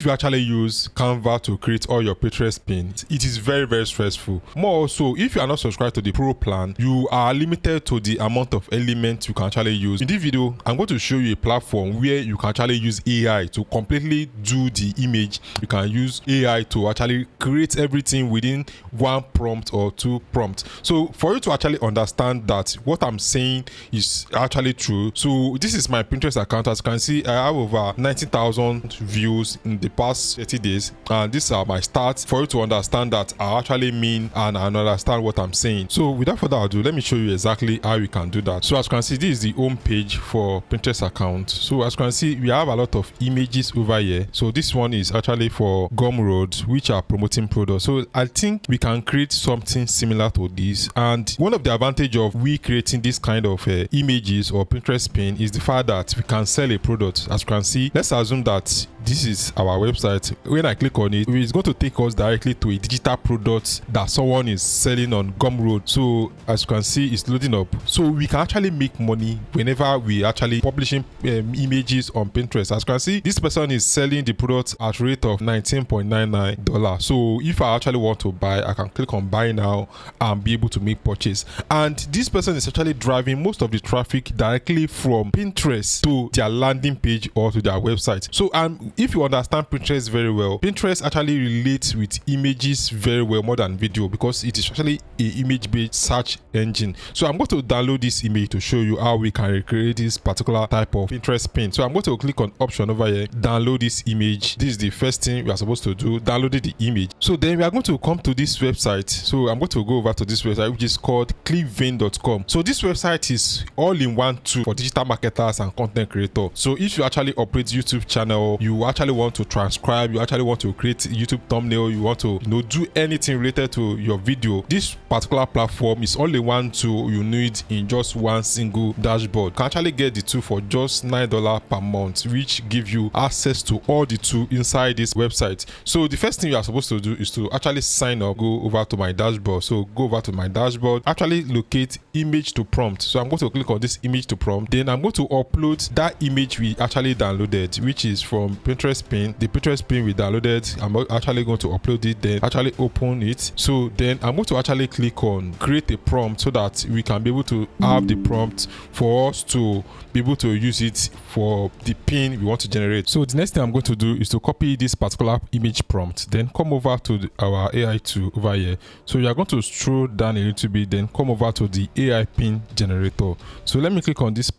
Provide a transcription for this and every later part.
If you actually use Canva to create all your Pinterest pins, it is very, very stressful. More also, if you are not subscribed to the Pro plan, you are limited to the amount of elements you can actually use. In this video, I'm going to show you a platform where you can actually use AI to completely do the image. You can use AI to actually create everything within one prompt or two prompts. So for you to actually understand that what I'm saying is actually true, so this is my Pinterest account. As you can see, I have over 90,000 views in the past 30 days, and these are my stats for you to understand that I actually mean and understand what I'm saying. So without further ado, let me show you exactly how you can do that. So as you can see, this is the home page for Pinterest account. So as you can see, we have a lot of images over here. So this one is actually for Gumroad, which are promoting products. So I think we can create something similar to this, and one of the advantage of we creating this kind of images or Pinterest pin is the fact that we can sell a product. As you can see, let's assume that this is our website. When I click on it, it's going to take us directly to a digital product that someone is selling on Gumroad. So as you can see, it's loading up. So we can actually make money whenever we actually publishing images on Pinterest. As you can see, this person is selling the product at a rate of $19.99. So if I actually want to buy, I can click on buy now and be able to make purchase. And this person is actually driving most of the traffic directly from Pinterest to their landing page or to their website. So if you understand Pinterest very well, Pinterest actually relates with images very well more than video, because it is actually a image-based search engine. So I'm going to download this image to show you how we can recreate this particular type of Pinterest pin. So I'm going to click on option over here, download this image. This is the first thing we are supposed to do, download the image. So then we are going to come to this website. So I'm going to go over to this website, which is called clickvein.com. So this website is all-in-one tool for digital marketers and content creators. So if you actually operate YouTube channel, you actually want to transcribe, you actually want to create YouTube thumbnail, you want to do anything related to your video, this particular platform is only one tool you need in just one single dashboard. You can actually get the tool for just $9 per month, which give you access to all the tools inside this website. So the first thing you are supposed to do is to actually sign up. Go over to my dashboard. So go over to my dashboard, actually locate image to prompt. So I'm going to click on this image to prompt. Then I'm going to upload that image we actually downloaded, which is from Pinterest pin. The Pinterest pin we downloaded, I'm actually going to upload it, then actually open it. So then I'm going to actually click on create a prompt so that we can be able to have the prompt for us to be able to use it for the pin we want to generate. So the next thing I'm going to do is to copy this particular image prompt, then come over to our AI tool over here. So you are going to scroll down a little bit, then come over to the AI pin generator. So let me click on this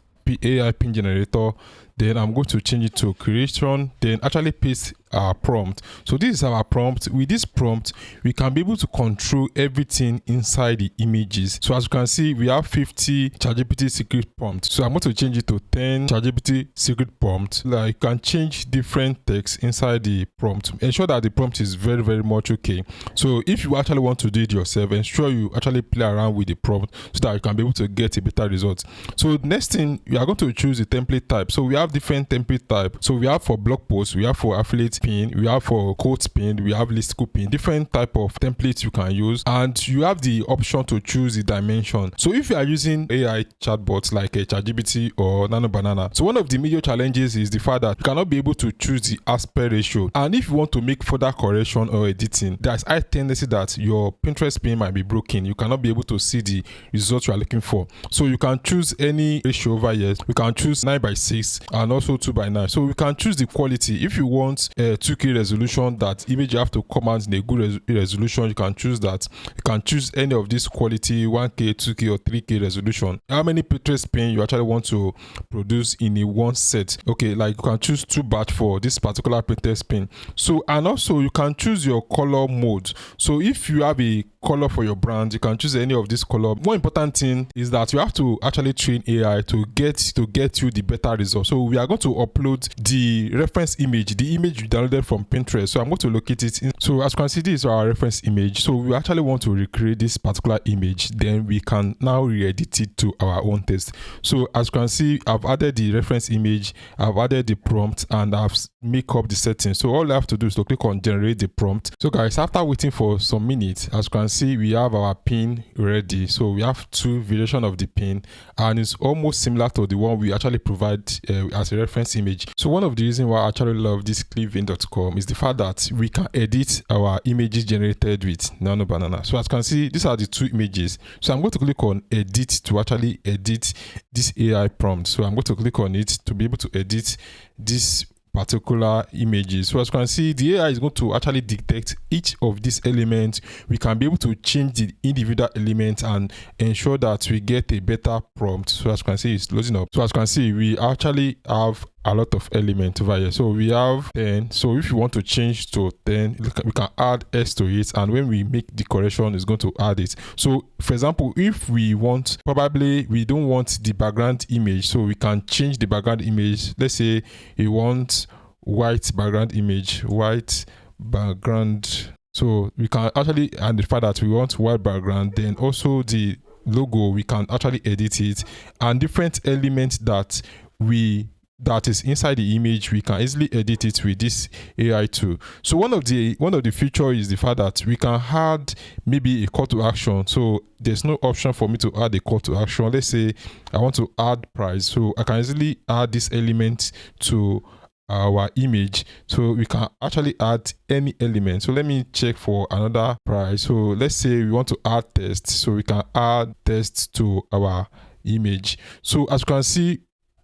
AI pin generator. Then I'm going to change it to creation, then actually paste our prompt. So this is our prompt. With this prompt, we can be able to control everything inside the images. So as you can see, we have 50 ChatGPT secret prompts. So I'm going to change it to 10 ChatGPT secret prompts. Like, you can change different text inside the prompt. Ensure that the prompt is very, very much okay. So if you actually want to do it yourself, ensure you actually play around with the prompt so that you can be able to get a better result. So next thing, we are going to choose the template type. So we have different template type. So we have for blog posts, we have for affiliate pin, we have for quotes pin, we have listicle pin, different type of templates you can use, and you have the option to choose the dimension. So if you are using AI chatbots like a ChatGPT or Nano Banana, so one of the major challenges is the fact that you cannot be able to choose the aspect ratio, and if you want to make further correction or editing, there's a high tendency that your Pinterest pin might be broken. You cannot be able to see the results you are looking for. So you can choose any ratio over here. We can choose 9:6 and also 2:9. So we can choose the quality. If you want 2K resolution, that image you have to come out in a good resolution, you can choose that. You can choose any of this quality, 1K, 2K or 3K resolution. How many Pinterest pin you actually want to produce in a one set? Okay, like you can choose 2 batch for this particular Pinterest pin. So, and also you can choose your color mode. So if you have a color for your brand, you can choose any of this color. More important thing is that you have to actually train AI to get you the better result. So we are going to upload the reference image, the image we downloaded from Pinterest. So I'm going to locate it in. So as you can see, this is our reference image. So we actually want to recreate this particular image, then we can now re-edit it to our own taste. So as you can see, I've added the reference image, I've added the prompt, and I've make up the settings. So all I have to do is to click on generate the prompt. So guys, after waiting for some minutes, as you can see, we have our pin ready. So we have 2 variations of the pin, and it's almost similar to the one we actually provide as a reference image. So one of the reasons why I actually love this clickvein clickvin.com is the fact that we can edit our images generated with Nano Banana. So as you can see, these are the two images. So I'm going to click on edit to actually edit this AI prompt. So I'm going to click on it to be able to edit this particular images. So as you can see, the AI is going to actually detect each of these elements. We can be able to change the individual elements and ensure that we get a better prompt. So as you can see, it's loading up. So as you can see, we actually have a lot of elements over here. So we have 10. So if you want to change to 10, we can add S to it, and when we make the correction, it's going to add it. So for example, if we want, probably we don't want the background image, so we can change the background image. Let's say we want white background image, white background. So we can actually identify that we want white background. Then also the logo, we can actually edit it, and different elements that is inside the image, we can easily edit it with this AI tool. So one of the feature is the fact that we can add maybe a call to action. So there's no option for me to add a call to action. Let's say I want to add price, so I can easily add this element to our image. So we can actually add any element. So let me check for another price. So let's say we want to add text, so we can add text to our image. So as you can see,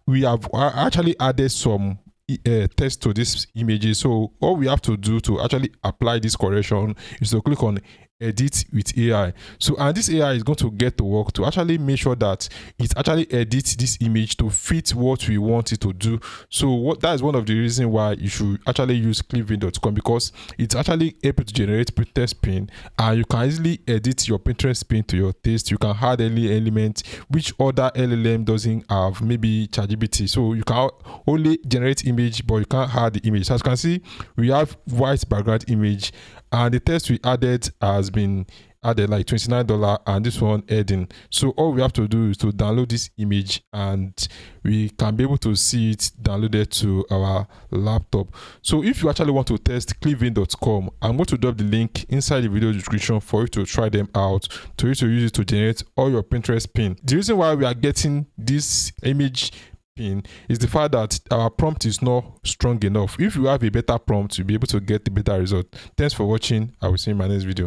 we have actually added some text to these images. So all we have to do to actually apply this correction is to click on edit with AI. So and this AI is going to get to work to actually make sure that it actually edits this image to fit what we want it to do. So that is one of the reasons why you should actually use clickvin.com, because it's actually able to generate Pinterest pin, and you can easily edit your Pinterest pin to your taste. You can add any element which other LLM doesn't have, maybe ChatGPT. So you can only generate image, but you can't add the image. So as you can see, we have white background image, and the text we added has been added like $29, and this one adding. So all we have to do is to download this image, and we can be able to see it downloaded to our laptop. So if you actually want to test clickvin.com, I'm going to drop the link inside the video description for you to try them out, to you to use it to generate all your Pinterest pin. The reason why we are getting this image pin is the fact that our prompt is not strong enough. If you have a better prompt, you'll be able to get the better result. Thanks for watching. I will see you in my next video.